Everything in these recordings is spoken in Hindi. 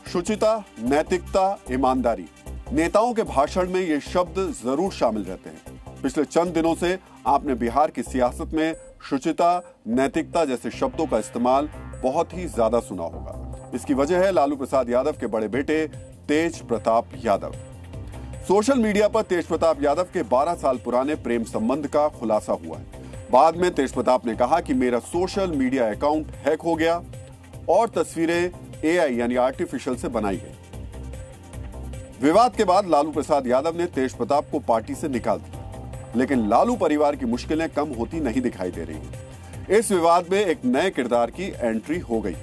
शुचिता, नैतिकता, ईमानदारी, नेताओं के भाषण में ये शब्द जरूर शामिल रहते हैं। पिछले चंद दिनों से आपने बिहार की सियासत में शुचिता, नैतिकता जैसे शब्दों का इस्तेमाल बहुत ही ज्यादा सुना होगा। इसकी वजह है लालू प्रसाद यादव के बड़े बेटे तेज प्रताप यादव। सोशल मीडिया पर तेज प्रताप यादव के 12 साल पुराने प्रेम संबंध का खुलासा हुआ है। बाद में तेज प्रताप ने कहा कि मेरा सोशल मीडिया अकाउंट हैक हो गया और तस्वीरें AI यानी आर्टिफिशियल से बनाई गई। विवाद के बाद लालू प्रसाद यादव ने तेज प्रताप को पार्टी से निकाल दिया, लेकिन लालू परिवार की मुश्किलें कम होती नहीं दिखाई दे रही। इस विवाद में एक नए किरदार की एंट्री हो गई।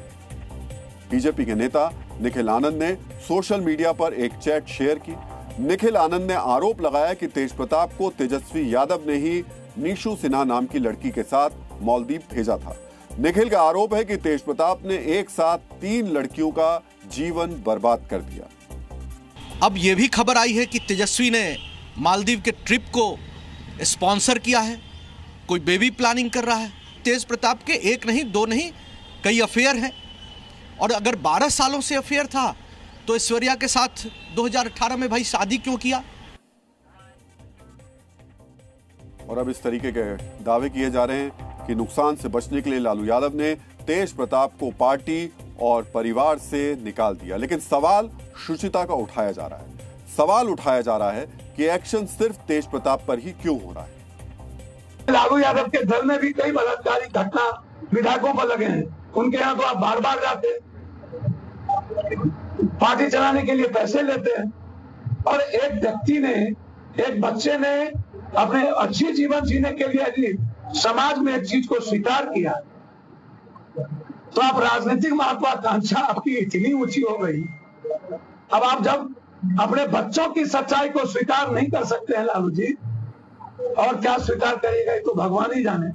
बीजेपी के नेता निखिल आनंद ने सोशल मीडिया पर एक चैट शेयर की। निखिल आनंद ने आरोप लगाया कि तेज प्रताप को तेजस्वी यादव ने ही नीशू सिन्हा नाम की लड़की के साथ मालदीव भेजा था। निखिल का आरोप है कि तेज प्रताप ने एक साथ 3 लड़कियों का जीवन बर्बाद कर दिया। अब यह भी खबर आई है कि तेजस्वी ने मालदीव के ट्रिप को स्पॉन्सर किया है, कोई बेबी प्लानिंग कर रहा है। तेज प्रताप के 1 नहीं 2 नहीं कई अफेयर हैं, और अगर 12 सालों से अफेयर था तो ऐश्वर्या के साथ 2018 में भाई शादी क्यों किया? और अब इस तरीके के दावे किए जा रहे हैं कि नुकसान से बचने के लिए लालू यादव ने तेज प्रताप को पार्टी और परिवार से निकाल दिया। लेकिन सवाल शुचिता का उठाया जा रहा है। सवाल उठाया जा रहा है कि एक्शन सिर्फ तेज प्रताप पर ही क्यों हो रहा है। लालू यादव के घर में भी कई बलात्कारी घटना विधायकों पर लगे हैं। उनके यहाँ तो आप बार बार जाते, पार्टी चलाने के लिए पैसे लेते हैं, और एक व्यक्ति ने, एक बच्चे ने अपने अच्छे जीवन जीने के लिए यदि समाज में एक चीज को स्वीकार किया तो आप राजनीतिक महत्वाकांक्षा आपकी इतनी ऊंची हो गई। अब आप जब अपने बच्चों की सच्चाई को स्वीकार नहीं कर सकते हैं लालू जी, और क्या स्वीकार करिएगा तो भगवान ही जाने।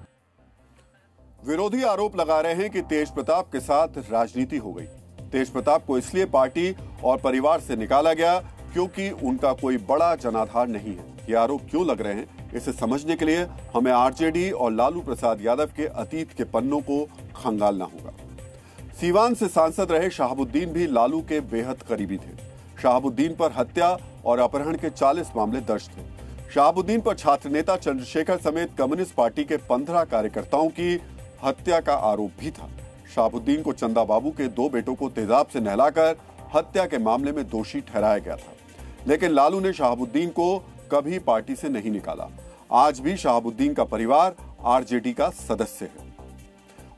विरोधी आरोप लगा रहे हैं कि तेज प्रताप के साथ राजनीति हो गई। तेज प्रताप को इसलिए पार्टी और परिवार से निकाला गया क्योंकि उनका कोई बड़ा जनाधार नहीं है। ये आरोप क्यों लग रहे हैं, इसे समझने के लिए हमें आरजेडी और लालू प्रसाद यादव के अतीत के पन्नों को खंगालना होगा। सीवान से सांसद रहे शहाबुद्दीन भी लालू के बेहद करीबी थे। शहाबुद्दीन पर हत्या और अपहरण के 40 मामले दर्ज थे। शहाबुद्दीन पर छात्र नेता चंद्रशेखर समेत कम्युनिस्ट पार्टी के 15 कार्यकर्ताओं की हत्या का आरोप भी था। शहाबुद्दीन को चंदा बाबू के 2 बेटों को तेजाब से नहलाकर हत्या के मामले में दोषी ठहराया गया था, लेकिन लालू ने शहाबुद्दीन को कभी पार्टी से नहीं निकाला। आज भी शहाबुद्दीन का परिवार आरजेडी का सदस्य है।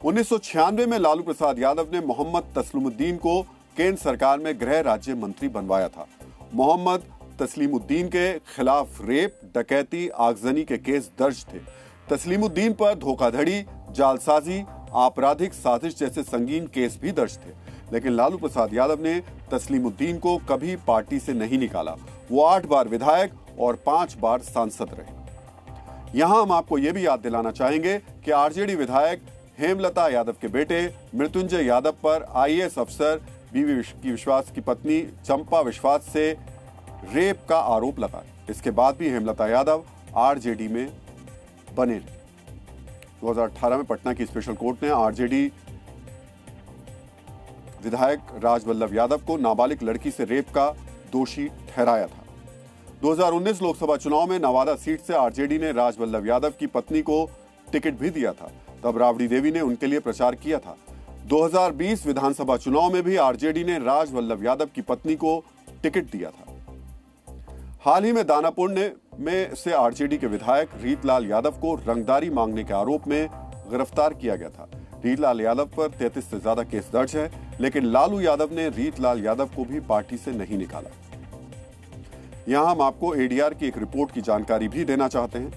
1996 में लालू प्रसाद यादव ने मोहम्मद तस्लीमुद्दीन को केंद्र सरकार में गृह राज्य मंत्री बनवाया था। मोहम्मद तस्लीमुद्दीन के खिलाफ रेप, डकैती, आगजनी के केस दर्ज थे। तस्लीमुद्दीन पर धोखाधड़ी, जालसाजी, आपराधिक साजिश जैसे संगीन केस भी दर्ज थे, लेकिन लालू प्रसाद यादव ने तस्लीमुद्दीन को कभी पार्टी से नहीं निकाला। वो 8 बार विधायक और 5 बार सांसद रहे। यहां हम आपको यह भी याद दिलाना चाहेंगे कि आरजेडी विधायक हेमलता यादव के बेटे मृत्युंजय यादव पर IAS अफसर बीवी विश्वास की पत्नी चंपा विश्वास से रेप का आरोप लगा। इसके बाद भी हेमलता यादव आरजेडी में बने रहे। 2018 में पटना की स्पेशल कोर्ट ने आरजेडी विधायक राजवल्लभ यादव को नाबालिग लड़की से रेप का दोषी ठहराया था। 2019 लोकसभा चुनाव में नवादा सीट से आरजेडी ने राजवल्लभ यादव की पत्नी को टिकट भी दिया था। तब राबड़ी देवी ने उनके लिए प्रचार किया था। 2020 विधानसभा चुनाव में भी आरजेडी ने राजवल्लभ यादव की पत्नी को टिकट दिया था। हाल ही में दानापुर में से आरजेडी के विधायक रीतलाल यादव को रंगदारी मांगने के आरोप में गिरफ्तार किया गया था। रीतलाल यादव पर 33 से ज्यादा केस दर्ज है, लेकिन लालू यादव ने रीतलाल यादव को भी पार्टी से नहीं निकाला। यहां हम आपको एडीआर की एक रिपोर्ट की जानकारी भी देना चाहते हैं।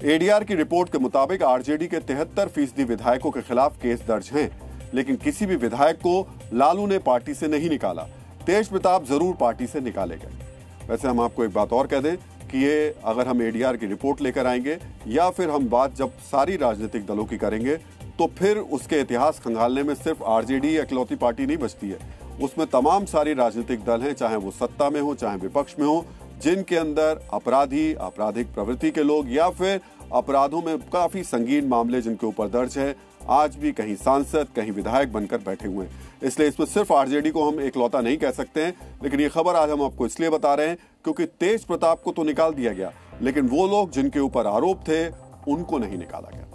एडीआर की रिपोर्ट के मुताबिक आरजेडी के 73% विधायकों के खिलाफ केस दर्ज हैं, लेकिन किसी भी विधायक को लालू ने पार्टी से नहीं निकाला। तेज प्रताप जरूर पार्टी से निकाले गए। वैसे हम आपको एक बात और कह दें कि ये अगर हम एडीआर की रिपोर्ट लेकर आएंगे या फिर हम बात जब सारी राजनीतिक दलों की करेंगे तो फिर उसके इतिहास खंगालने में सिर्फ आरजेडी इकलौती पार्टी नहीं बचती है। उसमें तमाम सारी राजनीतिक दल हैं, चाहे वो सत्ता में हो चाहे विपक्ष में हो, जिनके अंदर अपराधी, आपराधिक प्रवृत्ति के लोग या फिर अपराधों में काफी संगीन मामले जिनके ऊपर दर्ज है, आज भी कहीं सांसद, कहीं विधायक बनकर बैठे हुए हैं। इसलिए इसमें सिर्फ आरजेडी को हम एकलौता नहीं कह सकते हैं, लेकिन ये खबर आज हम आपको इसलिए बता रहे हैं क्योंकि तेज प्रताप को तो निकाल दिया गया, लेकिन वो लोग जिनके ऊपर आरोप थे उनको नहीं निकाला गया।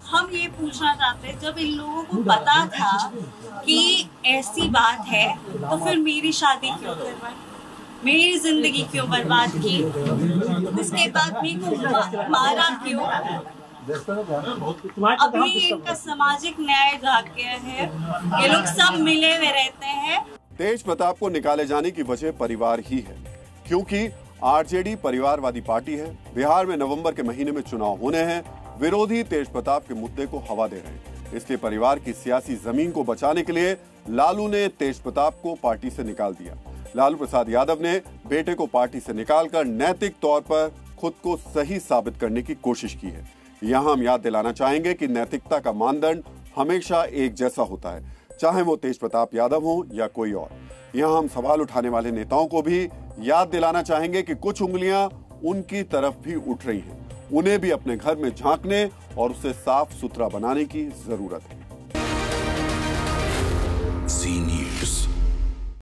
हम ये पूछना चाहते हैं, जब इन लोगों को पता था कि ऐसी बात है तो फिर मेरी शादी क्यों करवाई, मेरी जिंदगी क्यों बर्बाद की, उसके बाद मेरे को मारा क्यों? अभी इनका सामाजिक न्याय जाग गया है, ये लोग सब मिले हुए रहते हैं। तेज प्रताप को निकाले जाने की वजह परिवार ही है, क्योंकि आरजेडी परिवारवादी पार्टी है। बिहार में नवंबर के महीने में चुनाव होने हैं। विरोधी तेज प्रताप के मुद्दे को हवा दे रहे हैं। इसलिए परिवार की सियासी जमीन को बचाने के लिए लालू ने तेज प्रताप को पार्टी से निकाल दिया। लालू प्रसाद यादव ने बेटे को पार्टी से निकालकर नैतिक तौर पर खुद को सही साबित करने की कोशिश की है। यहां हम याद दिलाना चाहेंगे कि नैतिकता का मानदंड हमेशा एक जैसा होता है, चाहे वो तेज प्रताप यादव हो या कोई और। यहां हम सवाल उठाने वाले नेताओं को भी याद दिलाना चाहेंगे कि कुछ उंगलियां उनकी तरफ भी उठ रही हैं। उन्हें भी अपने घर में झांकने और उसे साफ सुथरा बनाने की जरूरत है। ज़ी न्यूज़।